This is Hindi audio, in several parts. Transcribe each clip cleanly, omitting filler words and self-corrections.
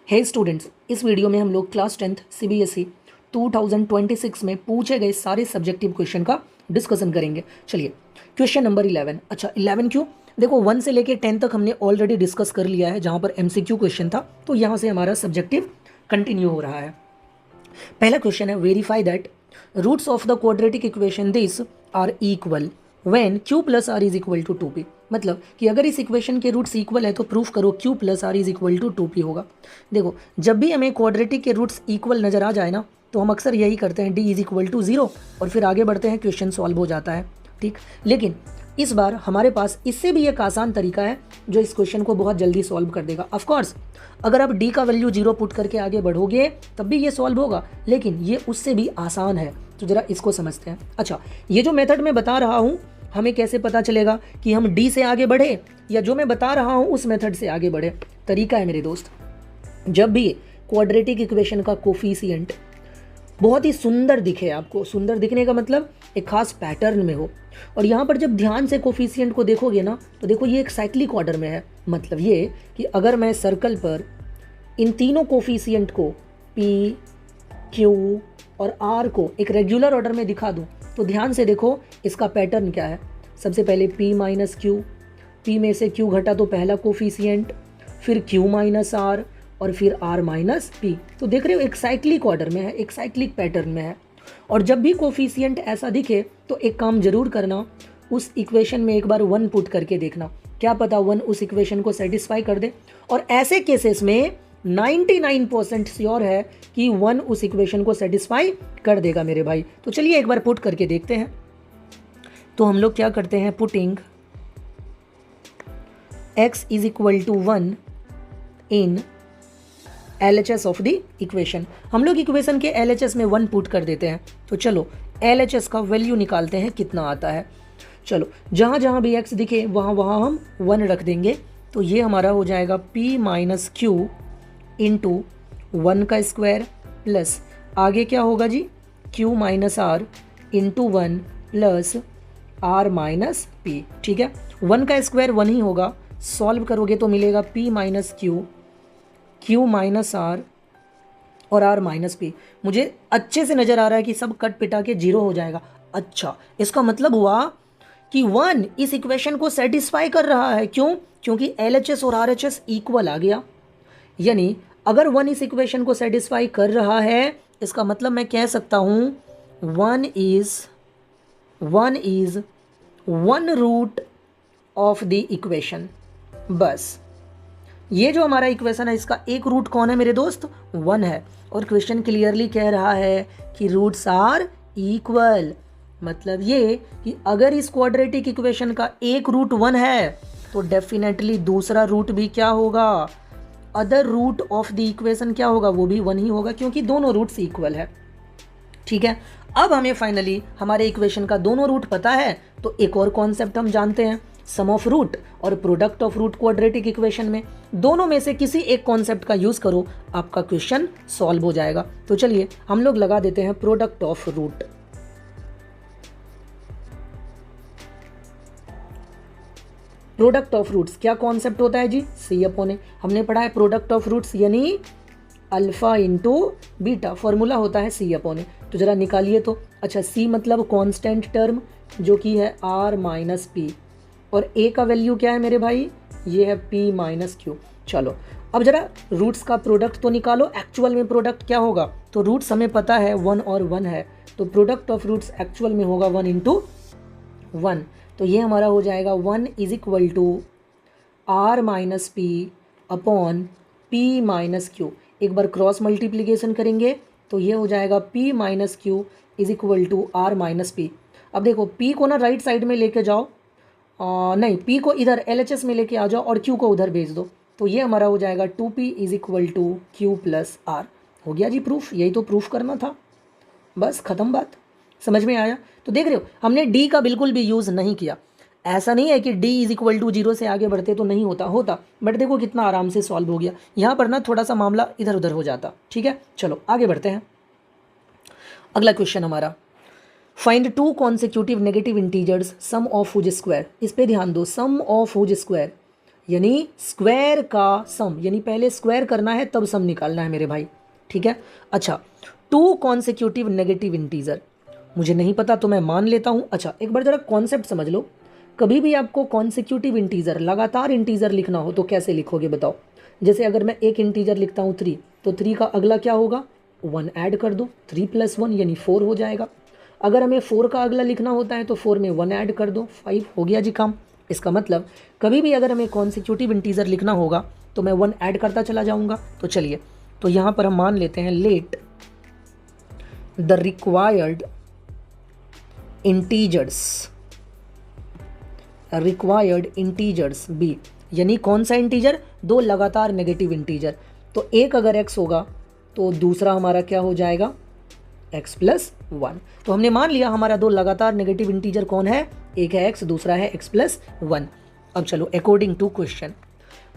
हे स्टूडेंट्स, इस वीडियो में हम लोग क्लास 10th CBSE 2026 में पूछे गए सारे सब्जेक्टिव क्वेश्चन का डिस्कशन करेंगे। चलिए क्वेश्चन नंबर 11। अच्छा 11 क्यों? देखो 1 से लेके 10 तक हमने ऑलरेडी डिस्कस कर लिया है, जहाँ पर MCQ क्वेश्चन था, तो यहाँ से हमारा सब्जेक्टिव कंटिन्यू हो रहा है। पहला क्वेश्चन है, verify that roots of the quadratic equation this are equal when q plus r is equal to 2p। मतलब कि अगर इस इक्वेशन के रूट्स इक्वल है तो प्रूफ करो q plus r is equal to 2p होगा। देखो जब भी हमें क्वाड्रेटिक के रूट्स इक्वल नजर आ जाए ना, तो हम अक्सर यही करते हैं, d इज इक्वल टू 0 और फिर आगे बढ़ते हैं, क्वेश्चन सॉल्व हो जाता है। ठीक, लेकिन इस बार हमारे पास इससे भी एक आसान तरीका है जो इस क्वेश्चन को बहुत जल्दी सॉल्व कर देगा। ऑफ कोर्स अगर आप d का वैल्यू 0 पुट करके आगे बढ़ोगे तब भी ये सॉल्व होगा, लेकिन ये उससे भी आसान है। तो जरा इसको समझते हैं। अच्छा, ये जो मेथड मैं बता रहा हूँ, हमें कैसे पता चलेगा कि हम d से आगे बढ़े या जो मैं बता रहा हूँ उस मेथड से आगे बढ़े? तरीका है मेरे दोस्त, जब भी क्वाड्रेटिक इक्वेशन का कोफिशिएंट बहुत ही सुंदर दिखे, आपको सुंदर दिखने का मतलब एक खास पैटर्न में हो, और यहाँ पर जब ध्यान से कोफिशिएंट को देखोगे ना, तो देखो ये एक साइक्लिक ऑर्डर में है। मतलब ये कि अगर मैं सर्कल पर इन तीनों कोफिशिएंट को P, Q और R को एक रेगुलर ऑर्डर में दिखा दूँ, तो ध्यान से देखो इसका पैटर्न क्या है। सबसे पहले P माइनस Q, P में से Q घटा तो पहला कोफिशिएंट, फिर Q माइनस R और फिर R माइनस P। तो देख रहे हो एक साइक्लिक ऑर्डर में है, एक साइक्लिक पैटर्न में है। और जब भी कोफिशिएंट ऐसा दिखे तो एक काम जरूर करना, उस इक्वेशन में एक बार 1 पुट करके देखना, क्या पता 1 उस इक्वेशन को सेटिस्फाई कर दे। और ऐसे केसेस में 99% श्योर है कि 1 उस इक्वेशन को सेटिस्फाई कर देगा मेरे भाई। तो चलिए एक बार पुट करके देखते हैं। तो हम लोग क्या करते हैं, putting x is equal to 1 in LHS of the equation. हम लोग इक्वेशन के LHS में 1 पुट कर देते हैं। तो चलो LHS का वैल्यू निकालते हैं कितना आता है। चलो जहाँ जहाँ भी x दिखे वहाँ वहाँ हम 1 रख देंगे। तो ये हमारा हो जाएगा P माइनस Q इंटू 1 का स्क्वायर प्लस आगे क्या होगा जी, Q minus R into 1 plus R minus P। ठीक है, 1 का स्क्वायर 1 ही होगा, सॉल्व करोगे तो मिलेगा P minus Q minus R और R माइनस P। मुझे अच्छे से नज़र आ रहा है कि सब कट पिटा के 0 हो जाएगा। अच्छा, इसका मतलब हुआ कि 1 इस इक्वेशन को सेटिस्फाई कर रहा है। क्यों? क्योंकि LHS और RHS इक्वल आ गया। यानी अगर 1 इस इक्वेशन को सेटिस्फाई कर रहा है, इसका मतलब मैं कह सकता हूँ 1 is 1 root of the equation. बस ये जो हमारा इक्वेशन है, इसका एक रूट कौन है मेरे दोस्त? 1 है। और क्वेश्चन क्लियरली कह रहा है कि रूट्स आर इक्वल। मतलब ये कि अगर इस क्वाड्रेटिक इक्वेशन का एक रूट 1 है तो डेफिनेटली दूसरा रूट भी क्या होगा, other root of the equation क्या होगा, वो भी 1 ही होगा, क्योंकि दोनों रूट्स इक्वल है। ठीक है, अब हमें फाइनली हमारे इक्वेशन का दोनों रूट पता है, तो एक और कॉन्सेप्ट हम जानते हैं, सम ऑफ रूट और product of root quadratic equation में। दोनों में से किसी एक कॉन्सेप्ट का यूज करो, आपका क्वेश्चन सॉल्व हो जाएगा। तो चलिए हम लोग लगा देते हैं product of root. Product of roots क्या कॉन्सेप्ट होता है जी? C upon a. हमने पढ़ा है प्रोडक्ट ऑफ रूट्स यानी अल्फा इंटू बीटा, फॉर्मूला होता है C अपॉन ए। तो जरा निकालिए तो। अच्छा, C मतलब कांस्टेंट टर्म जो कि है R माइनस P, और A का वैल्यू क्या है मेरे भाई? ये है P माइनस Q। चलो अब जरा रूट्स का प्रोडक्ट तो निकालो। एक्चुअल में प्रोडक्ट क्या होगा? तो रूट्स हमें पता है 1 और 1 है, तो प्रोडक्ट ऑफ रूट्स एक्चुअल में होगा 1 इंटू 1। तो ये हमारा हो जाएगा 1 is equal to R minus P upon P minus Q। एक बार क्रॉस मल्टीप्लीकेशन करेंगे तो ये हो जाएगा P minus Q is equal to R minus P। अब देखो P को ना राइट साइड में लेके जाओ, नहीं P को इधर LHS में लेके आ जाओ और Q को उधर भेज दो, तो ये हमारा हो जाएगा 2P is equal to Q plus R। हो गया जी प्रूफ, यही तो प्रूफ करना था, बस ख़त्म बात। समझ में आया? तो देख रहे हो हमने D का बिल्कुल भी यूज़ नहीं किया। ऐसा नहीं है कि D इज इक्वल टू 0 से आगे बढ़ते तो नहीं होता, बट देखो कितना आराम से सॉल्व हो गया। यहाँ पर ना थोड़ा सा मामला इधर उधर हो जाता। ठीक है, चलो आगे बढ़ते हैं। अगला क्वेश्चन हमारा, find 2 consecutive negative integers sum of whose square. इस पे ध्यान दो, सम ऑफ हुज स्क्वायर यानी स्क्वायर का सम, यानी पहले स्क्वायर करना है तब सम निकालना है मेरे भाई, ठीक है। अच्छा, 2 कॉन्सिक्यूटिव नेगेटिव इंटीजर, मुझे नहीं पता तो मैं मान लेता हूँ। अच्छा, एक बार जरा कॉन्सेप्ट समझ लो, कभी भी आपको कॉन्सिक्यूटिव इंटीजर लगातार इंटीजर लिखना हो तो कैसे लिखोगे बताओ। जैसे अगर मैं एक इंटीजर लिखता हूँ 3, तो 3 का अगला क्या होगा, 1 ऐड कर दो, 3 + 1 यानी 4 हो जाएगा। अगर हमें 4 का अगला लिखना होता है तो 4 में 1 ऐड कर दो, 5 हो गया जी काम। इसका मतलब कभी भी अगर हमें कॉन्सिक्यूटिव इंटीजर लिखना होगा तो मैं 1 ऐड करता चला जाऊँगा। तो चलिए, तो यहाँ पर हम मान लेते हैं let the required integers be, यानी कौन सा इंटीजर, 2 लगातार नेगेटिव इंटीजर। तो एक अगर x होगा तो दूसरा हमारा क्या हो जाएगा, x + 1। तो हमने मान लिया हमारा 2 लगातार नेगेटिव इंटीजर कौन है, एक है x, दूसरा है x + 1। अब चलो अकॉर्डिंग टू क्वेश्चन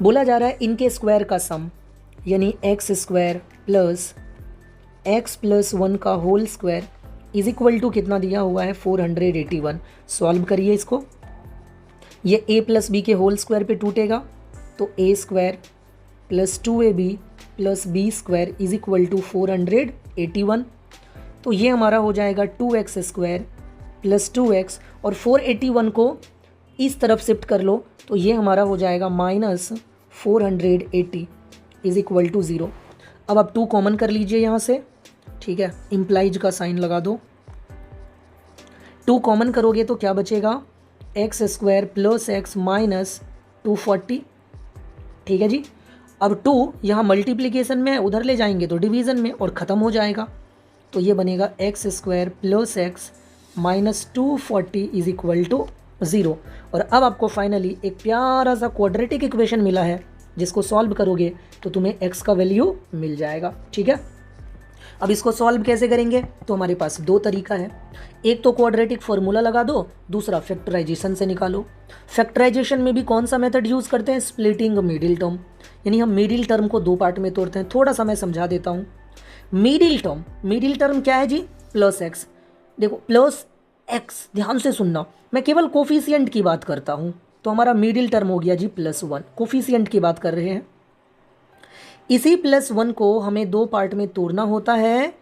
बोला जा रहा है इनके स्क्वायर का सम, यानी x² + x + 1 का whole square is equal to कितना दिया हुआ है, 481। सॉल्व करिए इसको, ये a + b के होल स्क्वायर पे टूटेगा तो a² + 2ab + b² is equal to 481। तो ये हमारा हो जाएगा 2x² + 2x, और 481 को इस तरफ शिफ्ट कर लो तो ये हमारा हो जाएगा -480 इज इक्वल टू 0। अब आप 2 कॉमन कर लीजिए यहाँ से, ठीक है, इम्प्लाइज का साइन लगा दो। 2 कॉमन करोगे तो क्या बचेगा, x² + x - 240, ठीक है जी। अब 2 यहाँ मल्टीप्लिकेशन में है, उधर ले जाएंगे तो डिवीज़न में, और ख़त्म हो जाएगा। तो ये बनेगा x² + x - 240 is equal to 0। और अब आपको फाइनली एक प्यारा सा क्वाड्रेटिक इक्वेशन मिला है, जिसको सॉल्व करोगे तो तुम्हें x का वैल्यू मिल जाएगा, ठीक है। अब इसको सॉल्व कैसे करेंगे, तो हमारे पास 2 तरीका है। एक तो क्वाड्रेटिक फॉर्मूला लगा दो, दूसरा फैक्टराइजेशन से निकालो। फैक्टराइजेशन में भी कौन सा मेथड यूज़ करते हैं, स्प्लिटिंग मिडिल टर्म, यानी हम मिडिल टर्म को 2 पार्ट में तोड़ते हैं। थोड़ा सा मैं समझा देता हूँ। मिडिल टर्म क्या है जी, +x। देखो +x, ध्यान से सुनना, मैं केवल कोफिशिएंट की बात करता हूँ। तो हमारा मिडिल टर्म हो गया जी +1, कोफिशिएंट की बात कर रहे हैं। इसी +1 को हमें 2 पार्ट में तोड़ना होता है,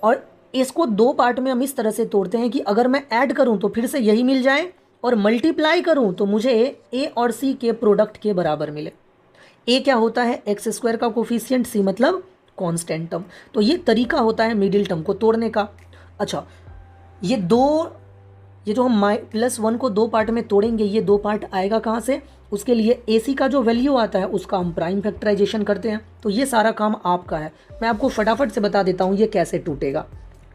और इसको 2 पार्ट में हम इस तरह से तोड़ते हैं कि अगर मैं ऐड करूं तो फिर से यही मिल जाए, और मल्टीप्लाई करूं तो मुझे a और c के प्रोडक्ट के बराबर मिले। a क्या होता है, x² का कोफिशिएंट, c मतलब कांस्टेंट टर्म। तो ये तरीका होता है मिडिल टर्म को तोड़ने का। अच्छा, ये जो हम +1 को 2 पार्ट में तोड़ेंगे, ये 2 पार्ट आएगा कहाँ से, उसके लिए AC का जो वैल्यू आता है उसका हम प्राइम फैक्टराइजेशन करते हैं। तो ये सारा काम आपका है, मैं आपको फटाफट से बता देता हूँ ये कैसे टूटेगा,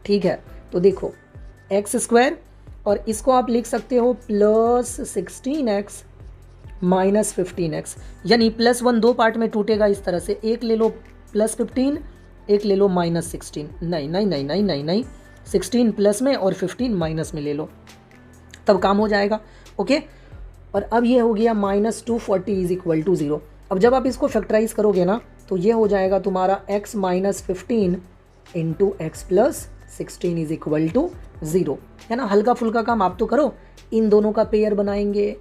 ठीक है। तो देखो x², और इसको आप लिख सकते हो +16x - 15x, यानी +1 2 पार्ट में टूटेगा इस तरह से। एक ले लो +15, एक ले लो -16, नहीं 16 प्लस में और 15 माइनस में ले लो, तब काम हो जाएगा, ओके। और अब ये हो गया -240 इज इक्वल टू 0। अब जब आप इसको फैक्टराइज करोगे ना तो ये हो जाएगा तुम्हारा x - 15 × x + 16 is equal to 0, है ना। हल्का फुल्का काम आप तो करो, इन दोनों का पेयर बनाएंगे,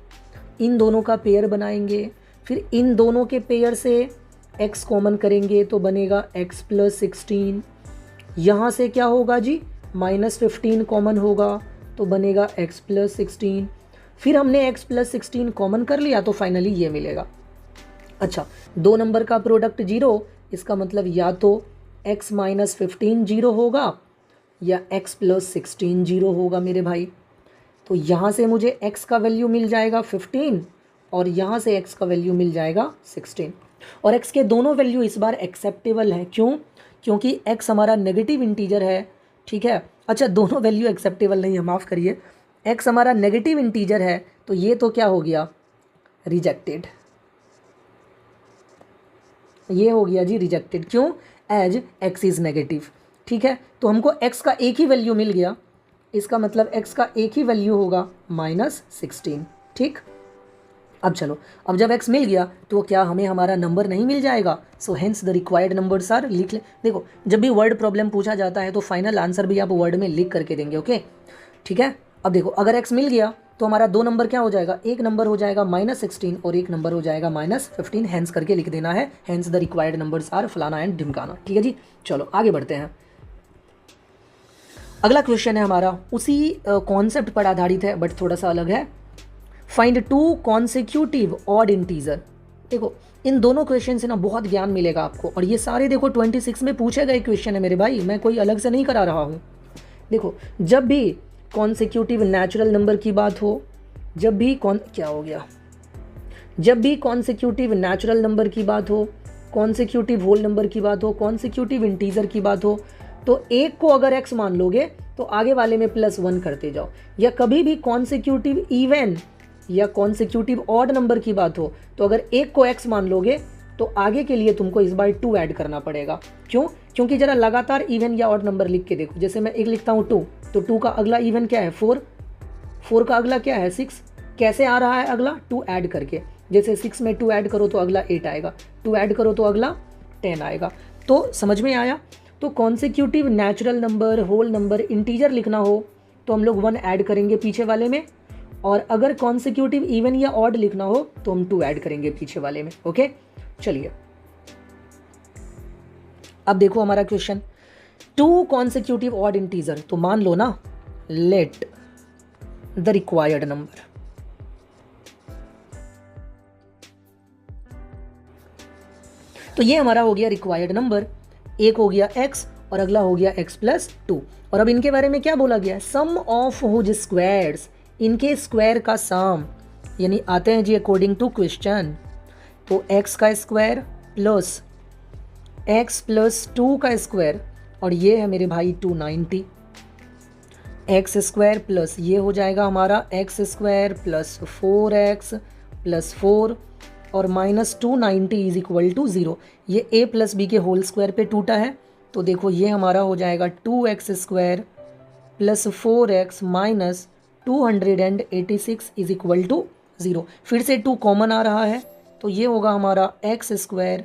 इन दोनों का पेयर बनाएंगे, फिर इन दोनों के पेयर से x कॉमन करेंगे तो बनेगा x + 16। यहाँ से क्या होगा जी, -15 कॉमन होगा तो बनेगा x + 16। फिर हमने x + 16 कॉमन कर लिया तो फाइनली ये मिलेगा। अच्छा, 2 नंबर का प्रोडक्ट 0, इसका मतलब या तो x - 15 0 होगा या x + 16 0 होगा मेरे भाई। तो यहाँ से मुझे x का वैल्यू मिल जाएगा 15, और यहाँ से x का वैल्यू मिल जाएगा 16, और x के दोनों वैल्यू इस बार एक्सेप्टेबल है। क्यों, क्योंकि x हमारा नेगेटिव इंटीजर है, ठीक है। अच्छा, दोनों वैल्यू एक्सेप्टेबल नहीं है, माफ़ करिए, x हमारा नेगेटिव इंटीजर है, तो ये तो क्या हो गया, रिजेक्टेड, ये हो गया जी रिजेक्टेड। क्यों, एज x इज़ नेगेटिव, ठीक है। तो हमको x का एक ही वैल्यू मिल गया, इसका मतलब x का एक ही वैल्यू होगा -16, ठीक। अब चलो, अब जब x मिल गया तो क्या हमें हमारा नंबर नहीं मिल जाएगा, so hence the required numbers are, लिख ले। देखो, जब भी वर्ड प्रॉब्लम पूछा जाता है तो फाइनल आंसर भी आप वर्ड में लिख करके देंगे, ओके, ठीक है। अब देखो, अगर x मिल गया तो हमारा 2 नंबर क्या हो जाएगा, एक नंबर हो जाएगा -16 और एक नंबर हो जाएगा -15, हैंस करके लिख देना है, hence the required numbers are फलाना एंड ढिमकाना। ठीक है जी, चलो आगे बढ़ते हैं। अगला क्वेश्चन है हमारा उसी कॉन्सेप्ट पर आधारित है बट थोड़ा सा अलग है। Find 2 consecutive odd integer. देखो इन दोनों क्वेश्चन से ना बहुत ज्ञान मिलेगा आपको, और ये सारे देखो 26 में पूछे गए क्वेश्चन है मेरे भाई, मैं कोई अलग से नहीं करा रहा हूँ। देखो जब भी कॉन्सिक्यूटिव नेचुरल नंबर की बात हो, जब भी जब भी कॉन्सिक्यूटिव नेचुरल नंबर की बात हो, कॉन्सिक्यूटिव होल नंबर की बात हो, कॉन्सिक्यूटिव इंटीजर की बात हो, तो एक को अगर x मान लोगे तो आगे वाले में +1 करते जाओ। या कभी भी कॉन्सिक्यूटिव इवन या कॉन्सिक्यूटिव ऑड नंबर की बात हो तो अगर एक को x मान लोगे तो आगे के लिए तुमको इस बार 2 ऐड करना पड़ेगा। क्यों? क्योंकि जरा लगातार इवन या ऑड नंबर लिख के देखो, जैसे मैं एक लिखता हूँ 2, तो 2 का अगला इवन क्या है 4, 4 का अगला क्या है 6, कैसे आ रहा है अगला 2 ऐड करके, जैसे 6 में 2 ऐड करो तो अगला 8 आएगा, 2 ऐड करो तो अगला 10 आएगा। तो समझ में आया? तो consecutive natural number, whole number, integer लिखना हो तो हम लोग 1 ऐड करेंगे पीछे वाले में, और अगर कॉन्सिक्यूटिव इवन या ऑड लिखना हो तो हम 2 ऐड करेंगे पीछे वाले में। ओके चलिए अब देखो हमारा क्वेश्चन, 2 कॉन्सिक्यूटिव ऑड इंटीजर, तो मान लो ना लेट द रिक्वायर्ड नंबर, तो ये हमारा हो गया रिक्वायर्ड नंबर, एक हो गया x और अगला हो गया x+2। और अब इनके बारे में क्या बोला गया है, सम ऑफ हुज स्क्वायर्स, इनके स्क्वायर का सम, यानी आते हैं जी अकॉर्डिंग टू क्वेश्चन, तो x का स्क्वायर प्लस x+2 का स्क्वायर, और ये है मेरे भाई 290, x स्क्वायर प्लस ये हो जाएगा हमारा x square plus 4x plus 4 और -290 इज इक्वल टू 0। ये a प्लस बी के होल स्क्वायर पे टूटा है, तो देखो ये हमारा हो जाएगा 2x square plus 4x minus 286 is equal to 0। फिर से 2 कॉमन आ रहा है, तो ये होगा हमारा x square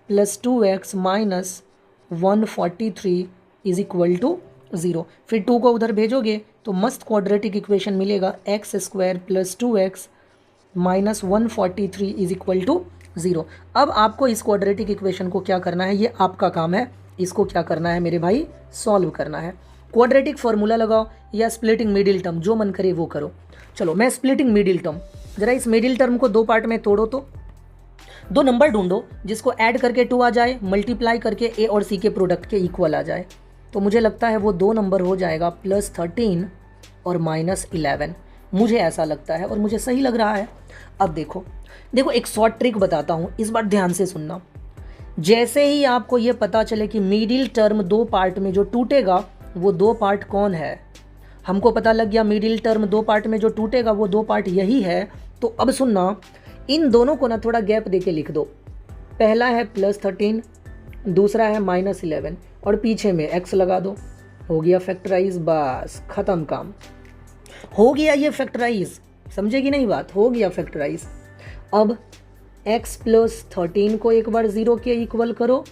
plus 2x minus 143 is equal to 0। फिर 2 को उधर भेजोगे तो मस्त क्वाड्रेटिक इक्वेशन मिलेगा, x square plus 2x minus 143 is equal to 0। अब आपको इस क्वाड्रेटिक इक्वेशन को क्या करना है, ये आपका काम है, इसको क्या करना है मेरे भाई, सॉल्व करना है। क्वाड्रेटिक फॉर्मूला लगाओ या स्प्लिटिंग मिडिल टर्म, जो मन करे वो करो। चलो मैं स्प्लिटिंग मिडिल टर्म, जरा इस मिडिल टर्म को 2 पार्ट में तोड़ो, तो 2 नंबर ढूंढो जिसको ऐड करके 2 आ जाए, मल्टीप्लाई करके a और c के प्रोडक्ट के इक्वल आ जाए। तो मुझे लगता है वो 2 नंबर हो जाएगा +13 और -11, मुझे ऐसा लगता है और मुझे सही लग रहा है। अब देखो एक शॉर्ट ट्रिक बताता हूँ, इस बार ध्यान से सुनना। जैसे ही आपको ये पता चले कि मिडिल टर्म 2 पार्ट में जो टूटेगा वो 2 पार्ट कौन है, हमको पता लग गया मिडिल टर्म 2 पार्ट में जो टूटेगा वो 2 पार्ट यही है। तो अब सुनना, इन दोनों को ना थोड़ा गैप देके लिख दो। पहला है +13, दूसरा है -11 और पीछे में x लगा दो, हो गया फैक्टराइज, बस खत्म काम, हो गया ये फैक्टराइज। समझेगी नहीं बात, हो गया फैक्टराइज। अब x+13 को एक बार 0 के इक्वल करो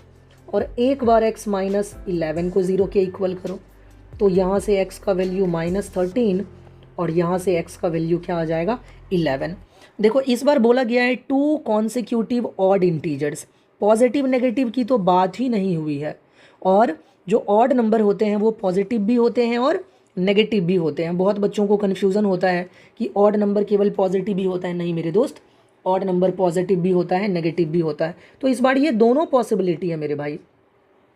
और एक बार x -11 को 0 के इक्वल करो, तो यहाँ से x का वैल्यू -13 और यहाँ से x का वैल्यू क्या आ जाएगा 11। देखो इस बार बोला गया है 2 consecutive odd integers, positive negative की तो बात ही नहीं हुई है, और जो ऑड नंबर होते हैं वो पॉजिटिव भी होते हैं और नेगेटिव भी होते हैं। बहुत बच्चों को कन्फ्यूज़न होता है कि ऑड नंबर केवल पॉजिटिव ही होता है, नहीं मेरे दोस्त, ऑड नंबर पॉजिटिव भी होता है, नेगेटिव भी होता है। तो इस बार ये दोनों पॉसिबिलिटी है मेरे भाई,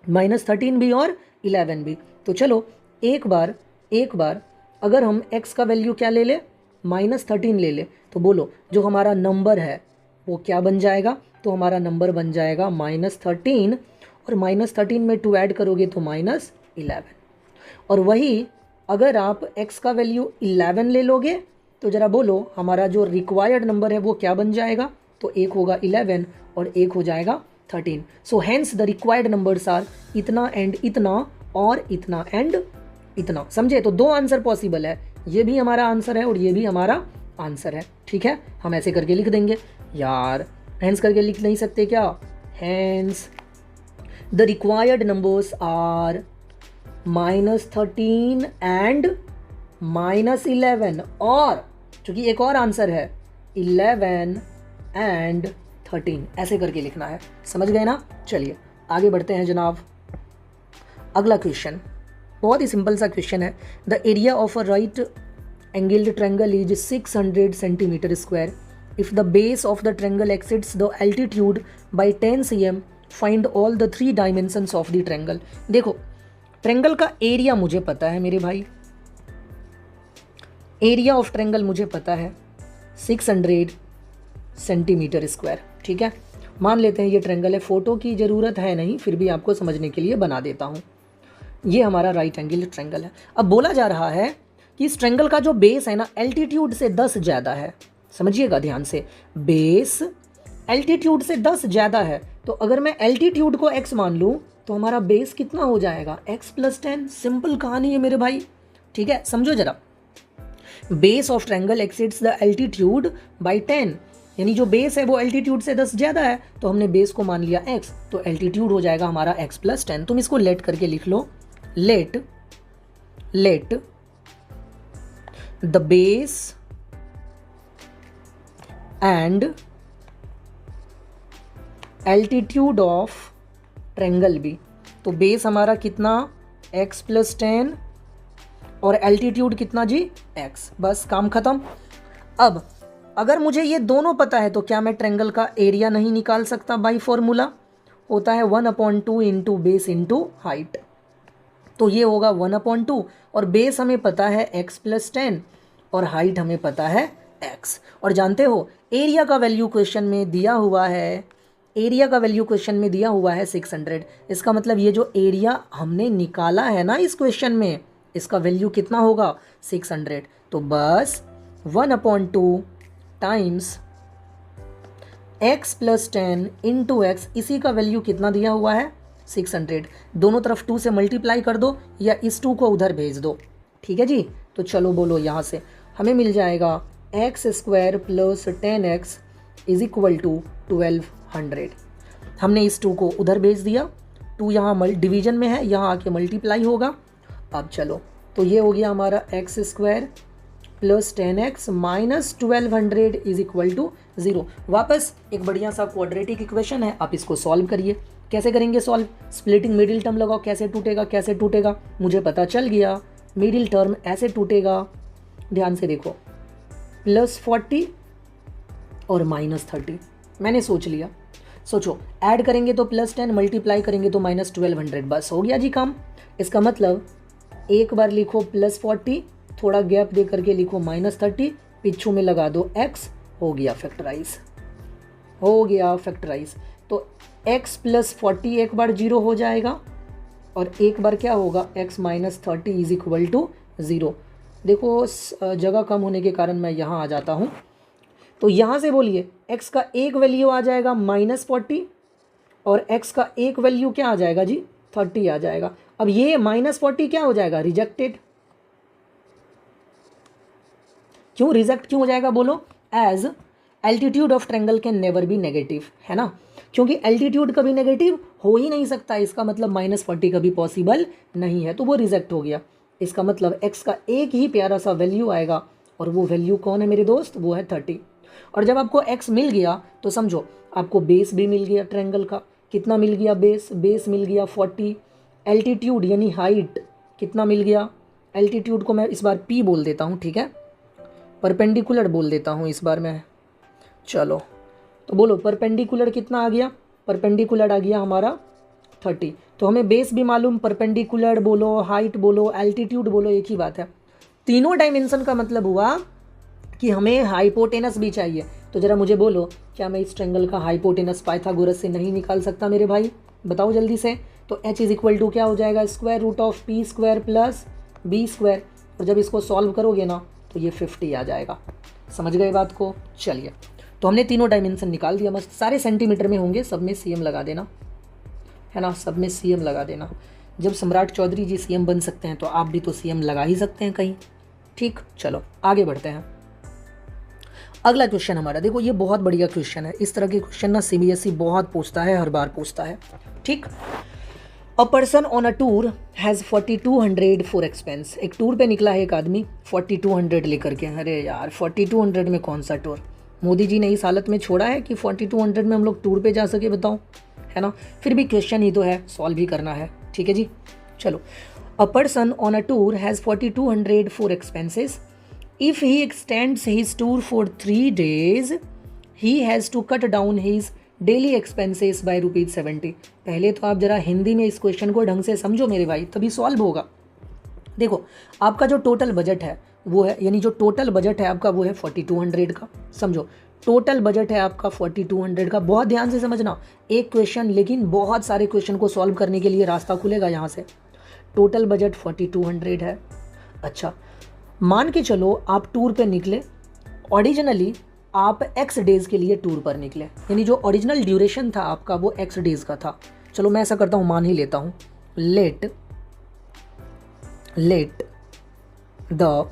-13 भी और 11 भी। तो चलो एक बार अगर हम x का वैल्यू क्या ले ले, -13 ले ले, तो बोलो जो हमारा नंबर है वो क्या बन जाएगा, तो हमारा नंबर बन जाएगा -13 और -13 में 2 ऐड करोगे तो -11। और वही अगर आप x का वैल्यू 11 ले लोगे तो ज़रा बोलो हमारा जो रिक्वायर्ड नंबर है वो क्या बन जाएगा, तो एक होगा 11 और एक हो जाएगा 13। So hence the required numbers are इतना एंड इतना और इतना एंड इतना। समझे? तो 2 आंसर पॉसिबल है, ये भी हमारा आंसर है और ये भी हमारा आंसर है। ठीक है, हम ऐसे करके लिख देंगे। यार हैंस करके लिख नहीं सकते क्या? Hence the required numbers are -13 and -11 और क्योंकि एक और आंसर है 11 and 13, ऐसे करके लिखना है। समझ गए ना? चलिए आगे बढ़ते हैं जनाब। अगला क्वेश्चन बहुत ही सिंपल सा क्वेश्चन है। The area of a right angled triangle is 600 centimetre square. If the base of the triangle exceeds the altitude by 10 cm, find all the 3 dimensions of the triangle. देखो ट्रायंगल का एरिया मुझे पता है मेरे भाई, एरिया ऑफ ट्रायंगल मुझे पता है 600 सेंटीमीटर स्क्वायर। ठीक है, मान लेते हैं ये ट्रायंगल है, फोटो की ज़रूरत है नहीं, फिर भी आपको समझने के लिए बना देता हूँ। ये हमारा राइट एंगल ट्रायंगल है। अब बोला जा रहा है कि इस ट्रायंगल का जो बेस है ना एल्टीट्यूड से 10 ज़्यादा है। समझिएगा ध्यान से, बेस एल्टीट्यूड से 10 ज़्यादा है। तो अगर मैं एल्टीट्यूड को x मान लूँ तो हमारा बेस कितना हो जाएगा? x + 10। सिंपल कहानी है मेरे भाई। ठीक है, समझो जरा। Base of triangle exceeds the altitude by 10, यानी जो बेस है वो एल्टीट्यूड से 10 ज़्यादा है, तो हमने बेस को मान लिया x, तो एल्टीट्यूड हो जाएगा हमारा x + 10। तुम इसको लेट करके लिख लो, let the base and altitude of triangle B. तो बेस हमारा कितना? x + 10 और एल्टीट्यूड कितना जी? x। बस काम खत्म। अब अगर मुझे ये दोनों पता है तो क्या मैं ट्रायंगल का एरिया नहीं निकाल सकता? बाई फॉर्मूला होता है 1/2 इंटू बेस इंटू हाइट। तो ये होगा 1/2 और बेस हमें पता है x + 10 और हाइट हमें पता है x। और जानते हो एरिया का वैल्यू क्वेश्चन में दिया हुआ है, एरिया का वैल्यू क्वेश्चन में दिया हुआ है 600। इसका मतलब ये जो एरिया हमने निकाला है ना इस क्वेश्चन में, इसका वैल्यू कितना होगा? 600। तो बस 1/2 टाइम्स x + 10 इंटू x, इसी का वैल्यू कितना दिया हुआ है? 600। दोनों तरफ 2 से मल्टीप्लाई कर दो या इस 2 को उधर भेज दो। ठीक है जी, तो चलो बोलो यहाँ से हमें मिल जाएगा x² + 10x = 1200। हमने इस 2 को उधर भेज दिया, 2 यहाँ डिवीजन में है, यहाँ आके मल्टीप्लाई होगा। अब चलो, तो ये हो गया हमारा x² + 10x - 1200 = 0। वापस एक बढ़िया सा क्वाड्रेटिक इक्वेशन है, आप इसको सॉल्व करिए। कैसे करेंगे सॉल्व? स्प्लिटिंग मिडिल टर्म लगाओ। कैसे टूटेगा? मुझे पता चल गया, मिडिल टर्म ऐसे टूटेगा। ध्यान से देखो, +40 और -30। मैंने सोच लिया, सोचो ऐड करेंगे तो +10, मल्टीप्लाई करेंगे तो -1200। बस हो गया जी काम। इसका मतलब एक बार लिखो +40, थोड़ा गैप दे करके लिखो -30, पिछू में लगा दो x, हो गया फैक्टराइज। तो x + 40 एक बार 0 हो जाएगा और एक बार क्या होगा? x - 30 = 0। देखो जगह कम होने के कारण मैं यहाँ आ जाता हूँ। तो यहाँ से बोलिए x का एक वैल्यू आ जाएगा -40 और x का एक वैल्यू क्या आ जाएगा जी? 30 आ जाएगा। अब ये -40 क्या हो जाएगा? रिजेक्टेड। क्यों रिजेक्ट क्यों हो जाएगा बोलो? As altitude of triangle can never be negative, है ना, क्योंकि एल्टीट्यूड कभी नेगेटिव हो ही नहीं सकता। इसका मतलब -40 कभी पॉसिबल नहीं है, तो वो रिजेक्ट हो गया। इसका मतलब x का एक ही प्यारा सा वैल्यू आएगा और वो वैल्यू कौन है मेरे दोस्त? वो है 30। और जब आपको x मिल गया तो समझो आपको बेस भी मिल गया ट्रायंगल का। कितना मिल गया? बेस मिल गया 40। एल्टीट्यूड यानी हाइट कितना मिल गया? एल्टीट्यूड को मैं इस बार p बोल देता हूँ, ठीक है, परपेंडिकुलर बोल देता हूँ इस बार मैं। चलो तो बोलो परपेंडिकुलर कितना आ गया? परपेंडिकुलर आ गया हमारा 30। तो हमें बेस भी मालूम, परपेंडिकुलर बोलो, हाइट बोलो, एल्टीट्यूड बोलो, एक ही बात है। तीनों डायमेंशन का मतलब हुआ कि हमें हाइपोटेनस भी चाहिए। तो ज़रा मुझे बोलो, क्या मैं इस ट्रायंगल का हाइपोटेनस पाइथागोरस से नहीं निकाल सकता मेरे भाई? बताओ जल्दी से। तो h = क्या हो जाएगा? √p² + b²। और जब इसको सॉल्व करोगे ना तो ये 50 आ जाएगा। समझ गए बात को? चलिए, तो हमने तीनों डायमेंशन निकाल दिया। मस्त सारे सेंटीमीटर में होंगे, सब में CM लगा देना, है ना, सब में CM लगा देना। जब सम्राट चौधरी जी CM बन सकते हैं तो आप भी तो CM लगा ही सकते हैं कहीं। ठीक, चलो आगे बढ़ते हैं। अगला क्वेश्चन हमारा, देखो ये बहुत बढ़िया क्वेश्चन है। इस तरह के क्वेश्चन ना CBSE बहुत पूछता है, हर बार पूछता है। ठीक, अ person on a tour has 4200 for expense. एक टूर पे निकला है एक आदमी 4200 लेकर के। अरे यार 4200 में कौन सा टूर, मोदी जी ने इस हालत में छोड़ा है कि 4200 में हम लोग टूर पे जा सके, बताओ, है ना। फिर भी क्वेश्चन ही तो है, सॉल्व भी करना है, ठीक है जी। चलो, a person on a tour has 4200 for expenses. If he extends his tour for 3 days he has to cut down his daily expenses by ₹70। पहले तो आप जरा हिंदी में इस क्वेश्चन को ढंग से समझो मेरे भाई, तभी सॉल्व होगा। देखो, आपका जो टोटल बजट है वो है, यानी जो टोटल बजट है आपका वो है 4200 का। समझो, टोटल बजट है आपका 4200 का। बहुत ध्यान से समझना, एक क्वेश्चन लेकिन बहुत सारे क्वेश्चन को सॉल्व करने के लिए रास्ता खुलेगा यहाँ से। टोटल बजट 4200 है। अच्छा, मान के चलो आप टूर पे निकले, ओरिजिनली आप x डेज़ के लिए टूर पर निकले, यानी जो ओरिजिनल ड्यूरेशन था आपका वो x डेज़ का था। चलो मैं ऐसा करता हूँ, मान ही लेता हूँ, लेट द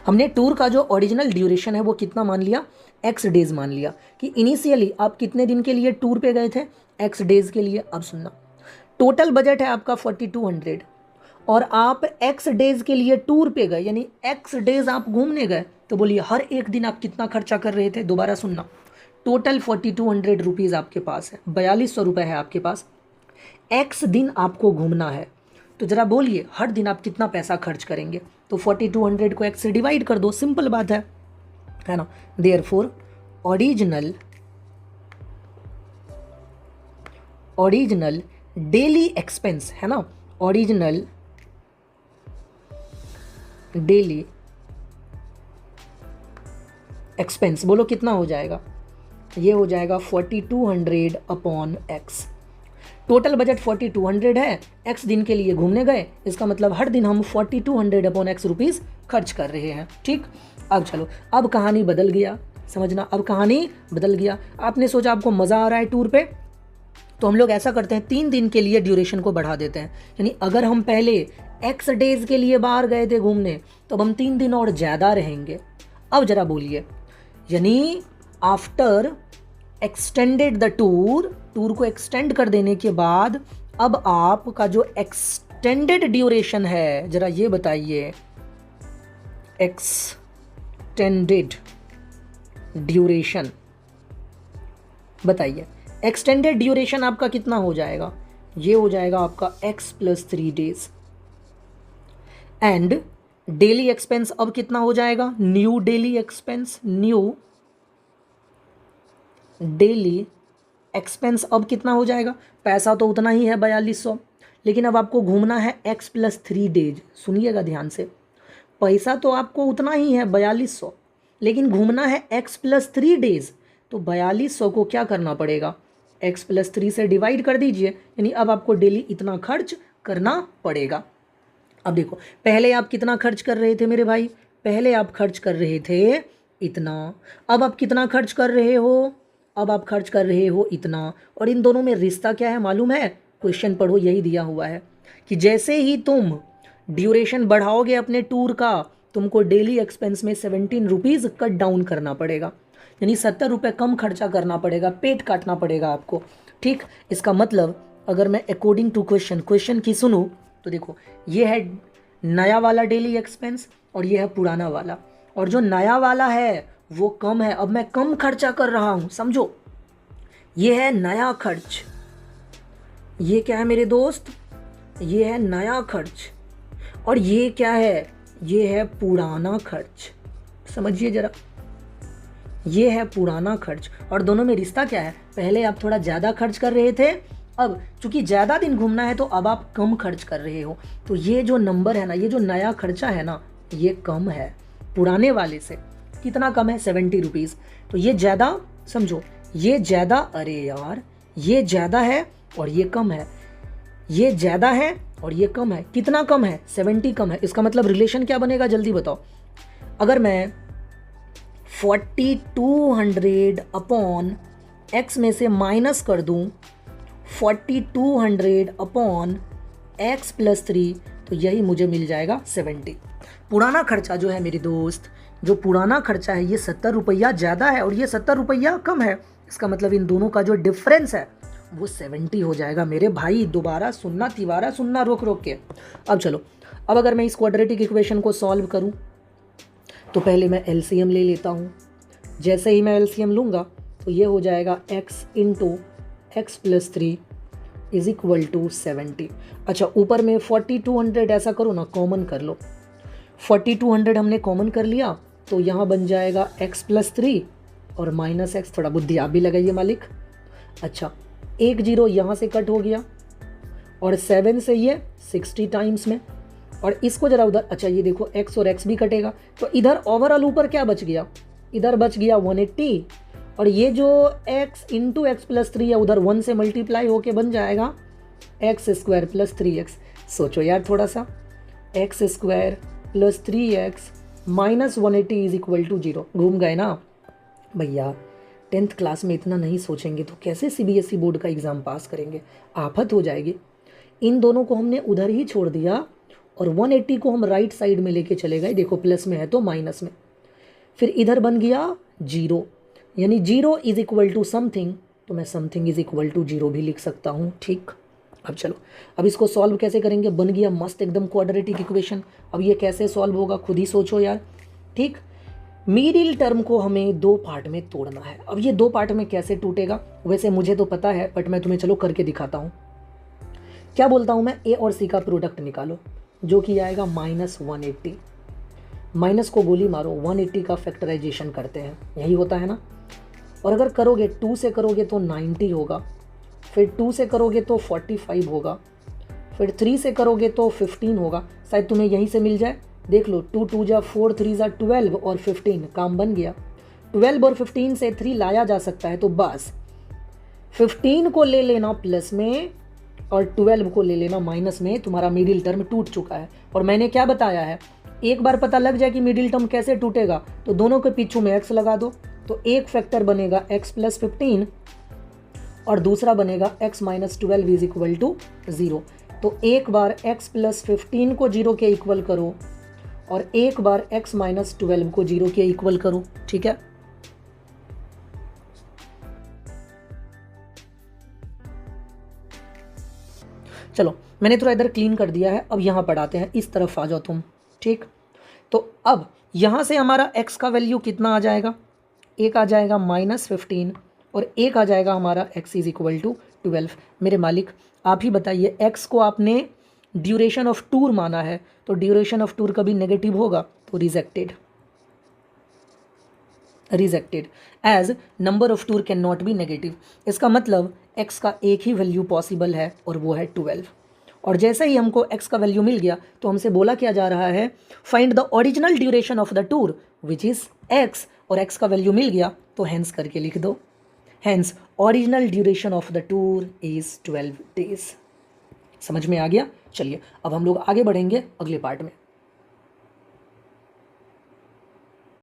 हमने टूर का जो ओरिजिनल ड्यूरेशन है वो कितना मान लिया, x डेज़ मान लिया, कि इनिशियली आप कितने दिन के लिए टूर पे गए थे, x डेज़ के लिए। अब सुनना, टोटल बजट है आपका 4200 और आप x डेज़ के लिए टूर पे गए, यानी x डेज़ आप घूमने गए, तो बोलिए हर एक दिन आप कितना खर्चा कर रहे थे। दोबारा सुनना, टोटल 4200 रुपीज़ आपके पास है, 4200 रुपये है आपके पास, x दिन आपको घूमना है, तो ज़रा बोलिए हर दिन आप कितना पैसा खर्च करेंगे। तो 4200 को x से डिवाइड कर दो, सिंपल बात है ना। देयरफॉर ओरिजिनल डेली एक्सपेंस, है ना, ओरिजिनल डेली एक्सपेंस, बोलो कितना हो जाएगा, ये हो जाएगा 4200 अपॉन x। टोटल बजट 4200 है, x दिन के लिए घूमने गए, इसका मतलब हर दिन हम 4200 अपॉन x रुपीज़ खर्च कर रहे हैं, ठीक। अब चलो, अब कहानी बदल गया, समझना, अब कहानी बदल गया। आपने सोचा आपको मज़ा आ रहा है टूर पे, तो हम लोग ऐसा करते हैं 3 दिन के लिए ड्यूरेशन को बढ़ा देते हैं, यानी अगर हम पहले x डेज़ के लिए बाहर गए थे घूमने, तो अब हम 3 दिन और ज़्यादा रहेंगे। अब जरा बोलिए, यानी आफ्टर एक्सटेंडेड द टूर को एक्सटेंड कर देने के बाद अब आपका जो एक्सटेंडेड ड्यूरेशन है, जरा ये बताइए, एक्सटेंडेड ड्यूरेशन बताइए, एक्सटेंडेड ड्यूरेशन आपका कितना हो जाएगा, ये हो जाएगा आपका x + 3 days। And daily expense अब कितना हो जाएगा, new daily expense, new daily expense अब कितना हो जाएगा, पैसा तो उतना ही है 4200, लेकिन अब आपको घूमना है x + 3 days। सुनिएगा ध्यान से, पैसा तो आपको उतना ही है 4200, लेकिन घूमना है x + 3 days, तो 4200 को क्या करना पड़ेगा, x + 3 से डिवाइड कर दीजिए, यानी अब आपको डेली इतना खर्च करना पड़ेगा। अब देखो, पहले आप कितना खर्च कर रहे थे मेरे भाई, पहले आप खर्च कर रहे थे इतना, अब आप कितना खर्च कर रहे हो, अब आप खर्च कर रहे हो इतना। और इन दोनों में रिश्ता क्या है मालूम है, क्वेश्चन पढ़ो, यही दिया हुआ है कि जैसे ही तुम ड्यूरेशन बढ़ाओगे अपने टूर का, तुमको डेली एक्सपेंस में 17 रुपीज़ कट डाउन करना पड़ेगा, यानी 70 रुपये कम खर्चा करना पड़ेगा, पेट काटना पड़ेगा आपको, ठीक। इसका मतलब अगर मैं अकॉर्डिंग टू क्वेश्चन की सुनूँ, तो देखो ये है नया वाला डेली एक्सपेंस और ये है पुराना वाला, और जो नया वाला है वो कम है, अब मैं कम खर्चा कर रहा हूँ, समझो, ये है नया खर्च, ये क्या है मेरे दोस्त, ये है नया खर्च, और ये क्या है, ये है पुराना खर्च, समझिए जरा, ये है पुराना खर्च। और दोनों में रिश्ता क्या है, पहले आप थोड़ा ज़्यादा खर्च कर रहे थे, अब चूंकि ज़्यादा दिन घूमना है तो अब आप कम खर्च कर रहे हो, तो ये जो नंबर है ना, ये जो नया खर्चा है ना, ये कम है पुराने वाले से। कितना कम है, 70 रुपीज़। तो ये ज़्यादा, समझो, ये ज़्यादा, अरे यार ये ज़्यादा है और ये कम है, ये ज़्यादा है और ये कम है। कितना कम है, 70 कम है। इसका मतलब रिलेशन क्या बनेगा, जल्दी बताओ। अगर मैं 4200 अपॉन x में से माइनस कर दूं 4200 अपॉन x + 3, तो यही मुझे मिल जाएगा 70। पुराना खर्चा जो है मेरे दोस्त, जो पुराना खर्चा है ये 70 रुपया ज़्यादा है और ये 70 रुपया कम है, इसका मतलब इन दोनों का जो डिफरेंस है वो 70 हो जाएगा मेरे भाई। दोबारा सुनना, तिबारा सुनना, रोक रोक के। अब चलो, अब अगर मैं इस क्वाड्रेटिक इक्वेशन को सॉल्व करूं तो पहले मैं एलसीएम ले लेता हूं। जैसे ही मैं एलसीएम लूँगा तो ये हो जाएगा x into x plus 3 is equal to 70। अच्छा, ऊपर में 4200 ऐसा करो ना, कॉमन कर लो। 4200 हमने कॉमन कर लिया तो यहाँ बन जाएगा x प्लस 3 और माइनस एक्स। थोड़ा बुद्धि आप भी लगाइए मालिक। अच्छा, एक जीरो यहाँ से कट हो गया और 7 से ये 60 टाइम्स में, और इसको जरा उधर, अच्छा ये देखो x और x भी कटेगा तो इधर ओवरऑल ऊपर क्या बच गया, इधर बच गया 180, और ये जो x इंटू एक्स प्लस 3 है उधर 1 से मल्टीप्लाई होके बन जाएगा एक्स स्क्वायर प्लस 3x। सोचो यार थोड़ा सा, x square plus 3x minus 180 is equal to 0। घूम गए ना भैया। 10th क्लास में इतना नहीं सोचेंगे तो कैसे सीबीएसई बोर्ड का एग्ज़ाम पास करेंगे, आफत हो जाएगी। इन दोनों को हमने उधर ही छोड़ दिया और 180 को हम राइट साइड में लेके चले गए। देखो प्लस में है तो माइनस में, फिर इधर बन गया 0, यानी 0 इज इक्वल टू समथिंग, तो मैं समथिंग इज इक्वल टू 0 भी लिख सकता हूँ। ठीक, अब चलो, अब इसको सॉल्व कैसे करेंगे। बन गया मस्त एकदम क्वाड्रेटिक इक्वेशन। अब ये कैसे सॉल्व होगा खुद ही सोचो यार। ठीक, मिडिल टर्म को हमें दो पार्ट में तोड़ना है। अब ये दो पार्ट में कैसे टूटेगा, वैसे मुझे तो पता है बट मैं तुम्हें चलो करके दिखाता हूँ। क्या बोलता हूँ मैं, ए और सी का प्रोडक्ट निकालो जो कि आएगा माइनस 180। माइनस को गोली मारो, 180 का फैक्टराइजेशन करते हैं, यही होता है ना। और अगर करोगे 2 से करोगे तो 90 होगा, फिर 2 से करोगे तो 45 होगा, फिर 3 से करोगे तो 15 होगा। शायद तुम्हें यहीं से मिल जाए, देख लो। 2 2 जा 4, 3 जा 12 और 15, काम बन गया। 12 और 15 से 3 लाया जा सकता है, तो बस 15 को ले लेना प्लस में और 12 को ले लेना माइनस में। तुम्हारा मिडिल टर्म टूट चुका है। और मैंने क्या बताया है, एक बार पता लग जाए कि मिडिल टर्म कैसे टूटेगा तो दोनों के पीछू में x लगा दो, तो एक फैक्टर बनेगा x प्लस 15 और दूसरा बनेगा x minus 12 is equal to 0। तो एक बार x प्लस 15 को 0 के इक्वल करो और एक बार x माइनस 12 को 0 के इक्वल करो। ठीक है, चलो मैंने थोड़ा इधर क्लीन कर दिया है। अब यहाँ पढ़ाते हैं, इस तरफ आ जाओ तुम। ठीक, तो अब यहाँ से हमारा x का वैल्यू कितना आ जाएगा, एक आ जाएगा माइनस 15 और एक आ जाएगा हमारा x इज इक्वल टू 12। मेरे मालिक आप ही बताइए, x को आपने ड्यूरेशन ऑफ टूर माना है तो ड्यूरेशन ऑफ टूर कभी नेगेटिव होगा, तो rejected. Rejected as number of tour can not be negative. इसका मतलब x का एक ही वैल्यू पॉसिबल है और वो है 12। और जैसे ही हमको x का वैल्यू मिल गया तो हमसे बोला क्या जा रहा है, find the original duration of the tour which is x, और x का वैल्यू मिल गया तो हैंस करके लिख दो। Hence original duration of the tour is 12 days. समझ में आ गया। चलिए अब हम लोग आगे बढ़ेंगे अगले पार्ट में।